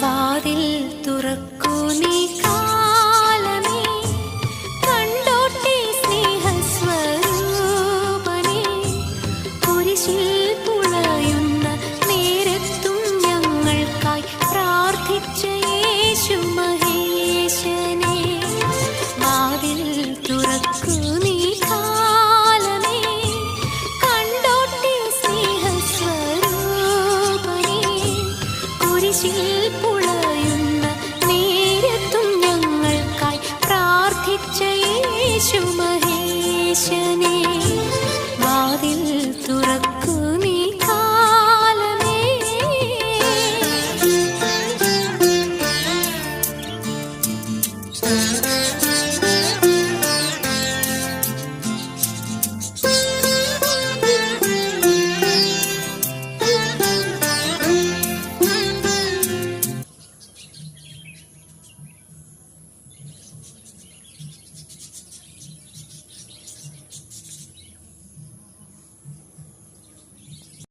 വാതിൽ തുറക്കൂ നീ കാലമേ, കണ്ടോട്ടെ സ്നേഹസ്വരൂപനേ. കുരിശിൽ പുളയുന്ന നേരത്തും ഞങ്ങൾക്കായി പ്രാർത്ഥിച്ച യേശു മഹേശനേ. വാതിൽ തുറക്കൂ നീ കാലമേ, കണ്ടോട്ടെ സ്നേഹസ്വരൂപനേ. കുരിശിൽ പുളയുന്ന നേരത്തും ഞങ്ങൾക്കായി പ്രാർത്ഥിച്ച യേശു മഹേശനേ. വാതിൽ തുറക്കൂ നീ കാലമേ.